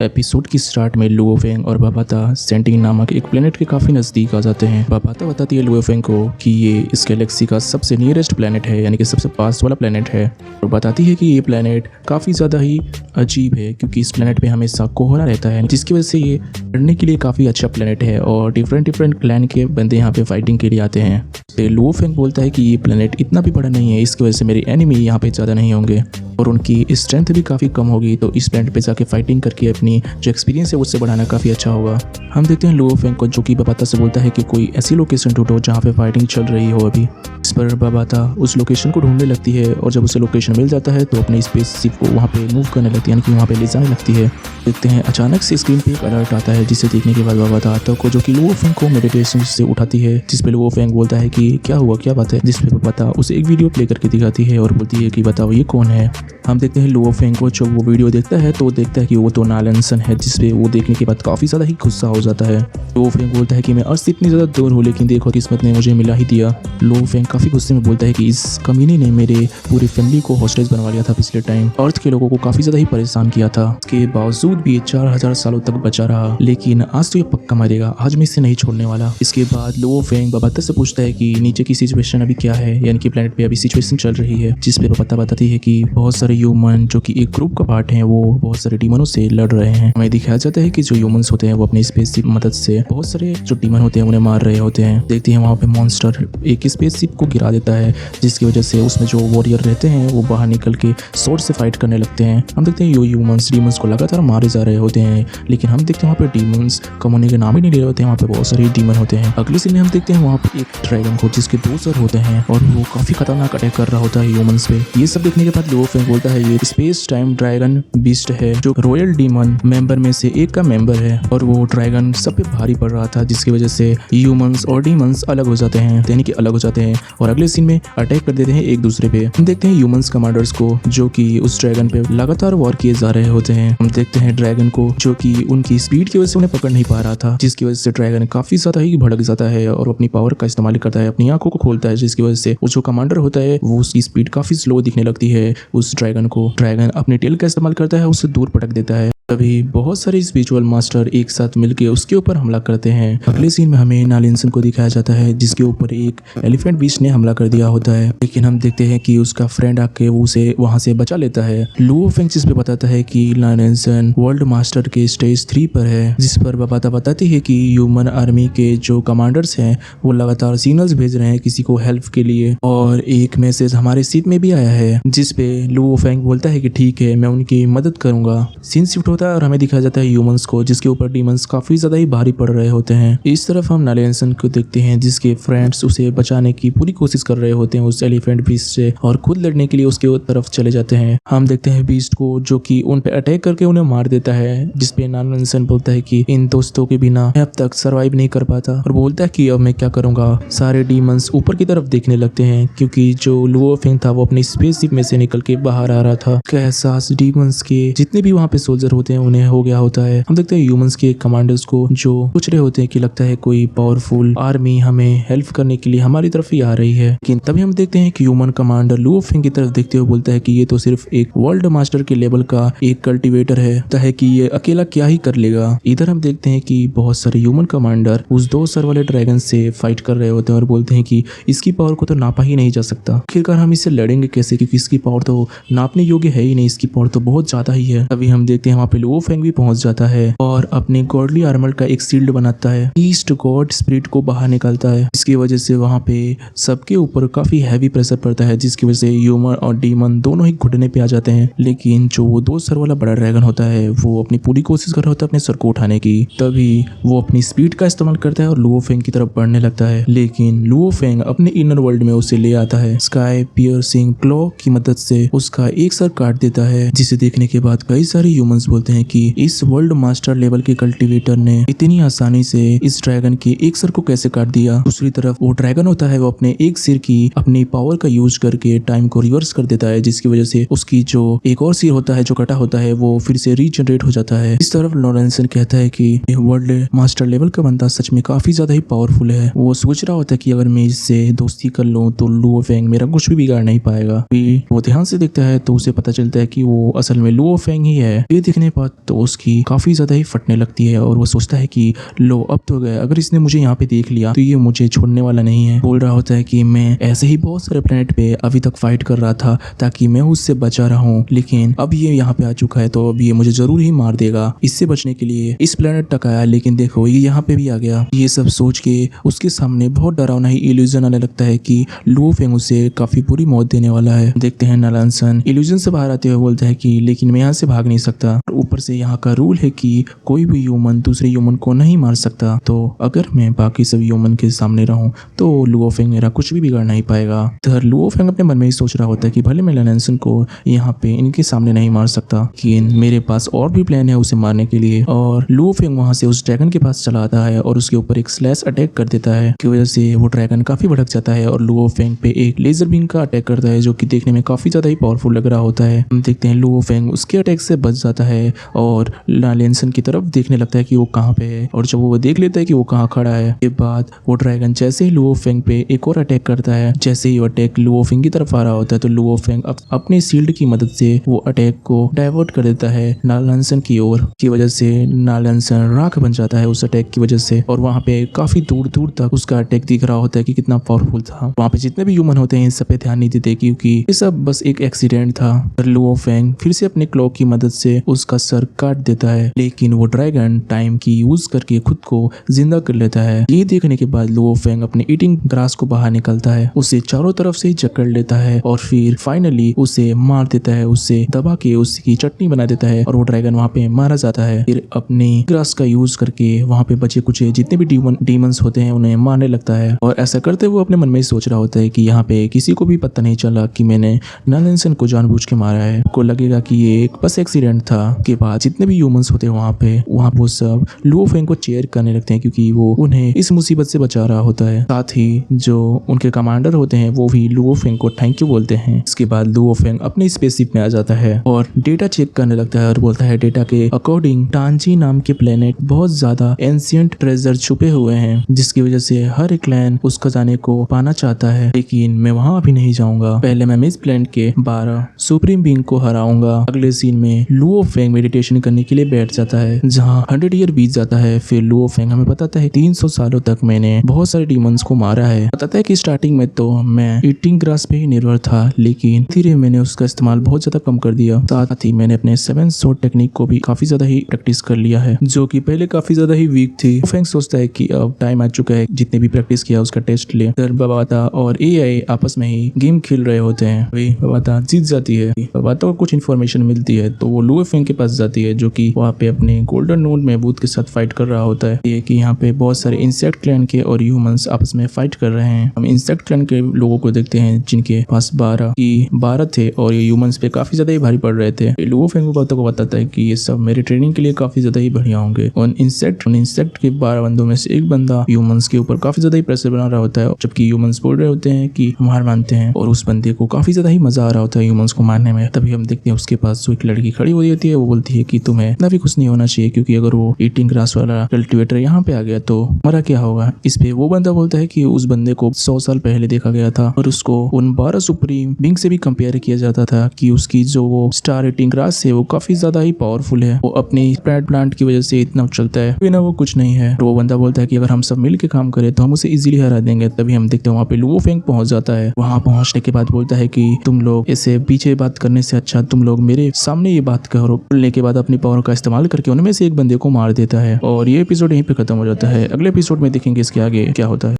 Episode की start में लुओफेंग और बाबाता सेंटिन नामक एक प्लेनेट के काफी नजदीक आ जाते हैं। बाबाता बताती है लुओफेंग को कि ये इस गैलेक्सी का सबसे नियरेस्ट प्लेनेट है, यानी कि सबसे पास वाला प्लेनेट है। और बताती है कि ये प्लेनेट काफी ज्यादा ही अजीब है क्योंकि इस प्लेनेट पे हमेशा कोहरा रहता है, जिसकी वजह से ये लड़ने के लिए काफी अच्छा प्लेनेट है और डिफरेंट क्लैन के बंदे यहाँ पे फाइटिंग के लिए आते हैं। लुओफेंग बोलता है कि ये प्लेनेट इतना भी बड़ा नहीं है, इसकी वजह से मेरे एनिमी यहाँ पे ज्यादा नहीं होंगे और उनकी स्ट्रेंथ भी काफ़ी कम होगी, तो इस प्लेनेट पे जाके फाइटिंग करके अपनी जो एक्सपीरियंस है उससे बढ़ाना काफ़ी अच्छा होगा। हम देखते हैं लुओफेंग को जो कि बाबाता से बोलता है कि कोई ऐसी लोकेशन ढूंढो जहाँ पे फाइटिंग चल रही हो अभी। इस पर बाबाता उस लोकेशन को ढूंढने लगती है और जब उसे लोकेशन मिल जाता है तो अपने स्पेसशिप को वहाँ पे मूव करने लगती है, यानी कि वहाँ पे ले जाने लगती है। देखते हैं अचानक से स्क्रीन पे एक अलर्ट आता है, जिसे देखने के बाद बाबाता आता को जो कि लुओफेंग को मेडिटेशन से उठाती है, जिस पे लुओफेंग बोलता है कि क्या हुआ, क्या बात है। जिस पे बाबाता उसे एक वीडियो प्ले करके दिखाती है और बोलती है कि बताओ ये कौन है। हम देखते हैं लुओफेंग को जब वो वीडियो देखता है तो देखता है कि वो तो नालेंसन है, जिसपे वो देखने के बाद काफ़ी ज़्यादा ही गुस्सा हो जाता है। लुओफेंग बोलता है कि मैं अर्थ से इतनी ज़्यादा दूर हूँ लेकिन देखो किस्मत ने मुझे मिला ही दिया। लुओफेंग काफ़ी गुस्से में बोलता है कि इस कमीने ने मेरे पूरी फैमिली को हॉस्टेज बनवा लिया था पिछले टाइम, अर्थ के लोगों को काफ़ी ज़्यादा ही परेशान किया था। इसके बावजूद भी 4000 सालों तक बचा रहा, लेकिन आज तो ये पक्का मरेगा, आज मैं इसे नहीं छोड़ने वाला। इसके बाद लुओफेंग बाबाता से पूछता है कि नीचे की सिचुएशन अभी क्या है, यानी कि प्लेनेट पे अभी सिचुएशन चल रही है, जिस पे बाबाता बताती है कि बहुत सारे ह्यूमन जो कि एक ग्रुप का पार्ट हैं वो बहुत सारे डीमनों से लड़ रहे हैं। हमें दिखाया जाता है कि जो ह्यूमंस होते हैं वो अपनी स्पेसशिप मदद से बहुत सारे जो डीमन होते हैं उन्हें मार रहे होते हैं। देखते हैं वहाँ पे मॉन्स्टर एक स्पेसशिप को गिरा देता है, जिसकी वजह से उसमें जो वॉरियर रहते हैं वो बाहर निकल के स्वॉर्ड से फाइट करने लगते हैं। हम देखते हैं ह्यूमंस डीमंस को लगातार मारे जा रहे होते हैं, लेकिन हम देखते हैं वहाँ पे डीमंस कम होने के नाम ही नहीं ले रहे होते हैं, वहाँ पे बहुत सारे डीमन होते हैं। अगले सीन में हम देखते हैं वहाँ पे एक ड्रैगन को जिसके 2 सर होते हैं और वो काफी खतरनाक अटैक कर रहा होता है ह्यूमंस पे। ये सब देखने के बाद लुओफेंग बोलता है ये स्पेस टाइम ड्रैगन बीस्ट है, जो रॉयल डीमन मेंबर में से एक का मेंबर है और वो ड्रैगन सब पे भारी पड़ रहा था, जिसकी वजह से ह्यूमंस और डीमंस अलग हो जाते हैं, यानी कि अलग हो जाते हैं और अगले सीन में अटैक कर देते हैं एक दूसरे पे। हम देखते हैं ह्यूमंस कमांडर्स को जो कि उस ड्रैगन पे लगातार वॉर किए जा रहे होते हैं। हम देखते हैं ड्रैगन को जो कि उनकी स्पीड की वजह से उन्हें पकड़ नहीं पा रहा था, जिसकी वजह से ड्रैगन काफी ज्यादा ही भड़क जाता है और अपनी पावर का इस्तेमाल करता है, अपनी आंखों को खोलता है, जिसकी वजह से वो जो कमांडर होता है वो उसकी स्पीड काफी स्लो दिखने लगती है। उस ड्रैगन को ड्रैगन अपनी टेल का इस्तेमाल करता है, उससे दूर पटक देता है। तभी बहुत सारे स्पिरिचुअल मास्टर एक साथ मिलकर उसके ऊपर हमला करते हैं। अगले सीन में हमें नालिंसन को दिखाया जाता है जिसके ऊपर एक एलिफेंट बीस्ट ने हमला कर दिया होता है, लेकिन हम देखते हैं कि उसका फ्रेंड आके वो उसे वहां से बचा लेता है। लुओफेंग जिस पे बताता है कि नालिंसन वर्ल्ड मास्टर के स्टेज 3 पर है, जिस पर बाबाता बताती है कि ह्यूमन आर्मी के जो कमांडर्स हैं वो लगातार सिग्नल्स भेज रहे हैं किसी को हेल्प के लिए और एक मैसेज हमारे सीट में भी आया है, जिस पे लुओफेंग बोलता है कि ठीक है मैं उनकी मदद करूंगा। सीन शिफ्ट होता है और हमें दिखाया जाता है ह्यूमंस को जिसके ऊपर डीमंस काफी ज्यादा ही भारी पड़ रहे होते हैं। इस तरफ हम नालिंसन को देखते हैं जिसके फ्रेंड्स उसे बचाने की पूरी कोशिश कर रहे होते हैं उस एलिफेंट बीस्ट से और खुद लड़ने के लिए उसके तरफ चले जाते हैं। हम देखते हैं बीस्ट को जो कि उन पे अटैक करके उन्हें मार देता है, जिसपे नालिंसन बोलता है कि इन दोस्तों के बिना मैं अब तक सर्वाइव नहीं कर पाता और बोलता है कि अब मैं क्या करूंगा। सारे डीमंस ऊपर की तरफ देखने लगते हैं क्योंकि जो लुओफेंग था वो अपनी स्पेसशिप में से निकल के बाहर आ रहा था। उसका एहसास डीमंस के जितने भी वहाँ पे सोल्जर होते हैं उन्हें हो गया होता है। हम देखते हैं ह्यूमंस के कमांडर्स को जो सोच रहे होते हैं कि लगता है कोई पावरफुल आर्मी हमें हेल्प करने के लिए हमारी तरफ ही आ रही है, लेकिन तभी हम देखते हैं कि ह्यूमन कमांडर लुओफेंग की तरफ देखते हुए बोलता है कि ये तो सिर्फ एक वर्ल्ड मास्टर के लेवल का एक कल्टिवेटर है, लगता है कि ये अकेला क्या ही कर लेगा। इधर हम देखते हैं कि बहुत सारे ह्यूमन कमांडर उस 2 सर वाले ड्रैगन से फाइट कर रहे होते हैं और बोलते हैं कि इसकी पावर को तो नापा ही नहीं जा सकता, आखिरकार हम इससे लड़ेंगे कैसे क्योंकि इसकी पावर तो नापने योग्य है ही नहीं, इसकी पावर तो बहुत ज्यादा ही है। तभी हम देखते हैं वहाँ पे लुओफेंग भी पहुंच जाता है और अपने गॉडली आर्मर का एक शील्ड बनाता है, ईस्ट गॉड स्पिरिट को बाहर निकालता है। इसकी वजह से वहाँ पे सबके ऊपर काफी हैवी प्रेशर पड़ता है, जिसकी वजह से ह्यूमन और डीमन दोनों ही घुटने पे आ जाते हैं। लेकिन जो वो 2 सर वाला बड़ा ड्रैगन होता है वो अपनी पूरी कोशिश कर रहा होता है अपने सर को उठाने की, तभी वो अपनी स्पीड का इस्तेमाल करता है और लुओफेंग की तरफ बढ़ने लगता है, लेकिन लुओफेंग अपने इनर वर्ल्ड में उसे ले आता है। स्काई पियर्सिंग क्लॉ की मदद से उसका एक सर काट देता है, जिसे देखने के बाद कई सारे ह्यूमंस बोलते हैं कि इस वर्ल्ड मास्टर लेवल के कल्टीवेटर ने इतनी आसानी से इस ड्रैगन के एक सर को कैसे काट दिया। दूसरी तरफ वो ड्रैगन होता है वो अपने एक सिर की अपनी पावर का यूज करके टाइम को रिवर्स कर देता है, जिसकी वजह से उसकी जो एक और सिर होता है जो कटा होता है वो फिर से रीजनरेट हो जाता है। इस तरफ नालिंसन कहता है कि वर्ल्ड मास्टर लेवल का बंदा सच में काफी ज्यादा ही पावरफुल है। वो सोच रहा होता है कि अगर मैं इससे दोस्ती कर लूं तो लुओफेंग मेरा कुछ भी बिगाड़ नहीं पाएगा। वो ध्यान से देखता है तो उसे पता चलता है कि वो असल में लुओफेंग ही है। ये देखने इतने पर तो उसकी काफी ज्यादा ही फटने लगती है और वो सोचता है कि लो अब तो गए, अगर इसने मुझे यहाँ पे देख लिया तो ये मुझे छोड़ने वाला नहीं है। बोल रहा होता है कि मैं ऐसे ही बहुत सारे प्लेनेट पे अभी तक फाइट कर रहा था ताकि मैं उससे बचा रहूं, लेकिन अब ये यहाँ पे आ चुका है तो अब ये मुझे जरूर ही मार देगा। इससे बचने के लिए इस प्लेनेट तक आया, लेकिन देखो ये यहाँ पे भी आ गया। ये सब सोच के उसके सामने बहुत डरावना ही इल्यूजन आने लगता है कि लुओ फेंग उसे काफी बुरी मौत देने वाला है। देखते हैं नालानसन इल्यूजन से बाहर आते हुए बोलता है कि लेकिन मैं यहाँ से भाग नहीं सकता, ऊपर से यहाँ का रूल है कि कोई भी ह्यूमन दूसरे ह्यूमन को नहीं मार सकता, तो अगर मैं बाकी सभी ह्यूमन के सामने रहूं तो लुओ फेंग मेरा कुछ भी बिगाड़ नहीं पाएगा। इधर लुओ फेंग अपने मन में ही सोच रहा होता है कि भले मैं नालानसन को यहाँ पे इनके सामने नहीं मार सकता, लेकिन मेरे पास और भी प्लान है उसे मारने के लिए। और लुओ फेंग वहां से उस ड्रैगन के पास चला आता है और उसके ऊपर एक स्लैश अटैक कर देता है, की वजह से वो ड्रैगन काफी भड़क जाता है और लुओ फेंग पे एक लेजर बीम का अटैक करता है जो कि देखने में काफी ज्यादा ही पावरफुल लग रहा होता है। हम देखते हैं लुओ फेंग उसके अटैक से बच जाता है और नालानसन की तरफ देखने लगता है कि वो कहाँ पे है, और जब वो देख लेता है कि वो कहाँ खड़ा है के बाद वो ड्रैगन जैसे ही लुओ फेंग पे एक और अटैक करता है। जैसे ही वो अटैक लुओ फेंग की तरफ आ रहा होता है तो लुओ फेंग अपने शील्ड की मदद से वो अटैक को डाइवर्ट कर देता है नालानसन की ओर, की वजह से नालानसन राख बन जाता है उस अटैक की वजह से। और वहाँ पे काफी दूर दूर तक उसका अटैक दिख रहा होता है कि कितना पावरफुल था। वहाँ पे जितने भी ह्यूमन होते हैं इन सब पे ध्यान नहीं देते क्योंकि ये सब बस एक एक्सीडेंट था। लुओ फेंग फिर से अपने क्लॉक की मदद से उसका सर काट देता है, लेकिन वो ड्रैगन टाइम की यूज करके खुद को जिंदा कर लेता है। ये देखने के बाद लुओ फेंग अपने ईटिंग ग्रास को बाहर निकलता है, उसे चारों तरफ से जकड़ लेता है और फिर फाइनली उसे मार देता है, उसे दबा के उसकी चटनी बना देता है और वो ड्रैगन वहाँ पे मारा जाता है। फिर अपनी ग्रास का यूज करके वहाँ पे बचे कुछ जितने भी डीमंस होते हैं उन्हें मारने लगता है। और ऐसा करते हुए अपने मन में सोच रहा होता है कि यहाँ पे किसी को भी पता नहीं चला कि मैंने नालानसन को जानबूझ के मारा है, को लगेगा कि ये एक बस एक्सीडेंट था। के बाद जितने भी ह्यूमंस होते हैं वहाँ पे वो सब लुओ फेंग को चेयर करने लगते हैं क्योंकि वो उन्हें इस मुसीबत से बचा रहा होता है। साथ ही जो उनके कमांडर होते हैं वो भी लुओ फेंग को थैंक यू बोलते हैं। इसके बाद लुओ फेंग अपने स्पेसशिप में आ जाता है और डेटा चेक करने लगता है और बोलता है डेटा के अकॉर्डिंग टांजी नाम के प्लेनेट बहुत ज्यादा एंशिएंट ट्रेजर छुपे हुए हैं, जिसकी वजह से हर एक क्लैन उस खजाने को पाना चाहता है, लेकिन मैं वहां अभी नहीं जाऊंगा। पहले मैं इस प्लेनेट के 12 सुप्रीम बीइंग को हराऊंगा। अगले सीन में लुओ फेंग मेडिटेशन करने के लिए बैठ जाता है जहाँ 100 ईयर बीत जाता है। फिर लुओ फेंग हमें बताता है 300 सालों तक मैंने बहुत सारे डीमंस को मारा है। बताता है कि स्टार्टिंग में तो मैं ईटिंग ग्रास पे ही निर्भर था, लेकिन धीरे मैंने उसका इस्तेमाल बहुत ज्यादा कम कर दिया। साथ ही मैंने अपने 7 स्वॉर्ड टेक्निक को भी काफी ज्यादा ही प्रैक्टिस कर लिया है, जो कि पहले काफी ज्यादा ही वीक थी। फेंग सोचता है कि अब टाइम आ चुका है जितने भी प्रैक्टिस किया उसका टेस्ट ले। बबाता और एआई आपस में ही गेम खेल रहे होते हैं। वही बबाता जीत जाती है। बबाता को कुछ इन्फॉर्मेशन मिलती है तो वो लुओ फेंग के पास जाती है जो कि वहाँ पे अपने गोल्डन नोड महबूद के साथ फाइट कर रहा होता है। ये कि यहाँ पे बहुत सारे इंसेक्ट क्लैन के और ह्यूमंस आपस में फाइट कर रहे हैं। हम इंसेक्ट क्लैन के लोगों को देखते हैं जिनके पास 12 थे और ये ह्यूमंस पे काफी ज्यादा ही भारी पड़ रहे थे। लुओ फेंग को बताता है कि ये सब मेरे ट्रेनिंग के लिए काफी ज्यादा ही बढ़िया होंगे। और इंसेक्ट के 12 बंदों में से एक बंदा ह्यूमंस के ऊपर काफी ज्यादा ही प्रेशर बना रहा होता है, जबकि ह्यूमंस बोल रहे होते हैं कि हम हार मानते हैं। और उस बंदे को काफी ज्यादा ही मजा आ रहा होता है ह्यूमंस को मारने में। तभी हम देखते हैं उसके पास जो एक लड़की खड़ी हुई होती है, वो बोलती है कि तुम्हें इतना भी कुछ नहीं होना चाहिए क्योंकि अगर वो ईटिंग ग्रास वाला कल्टीवेटर यहाँ पे आ गया तो हमारा क्या होगा। इस पे वो बंदा बोलता है कि उस बंदे को 100 साल पहले देखा गया था और उसको उन 12 सुप्रीम बीइंग से भी कंपेयर किया जाता था कि उसकी जो वो स्टार ईटिंग ग्रास है वो काफी ज्यादा ही पावरफुल है, वो अपनी प्लांट की वजह से इतना उछलता है, बिना वो कुछ नहीं है। तो वो बंदा बोलता है कि अगर हम सब मिल के काम करें तो हम उसे इजीली हरा देंगे। तभी हम देखते हैं वहाँ पे लुओ फेंग पहुंच जाता है। वहाँ पहुंचने के बाद बोलता है कि तुम लोग ऐसे पीछे बात करने से अच्छा तुम लोग मेरे सामने ये बात करो। बोलने के बाद अपनी पावर का इस्तेमाल करके उनमें से एक बंदे को मार देता है और ये एपिसोड यहीं पे खत्म हो जाता है। अगले एपिसोड में देखेंगे इसके आगे क्या होता है।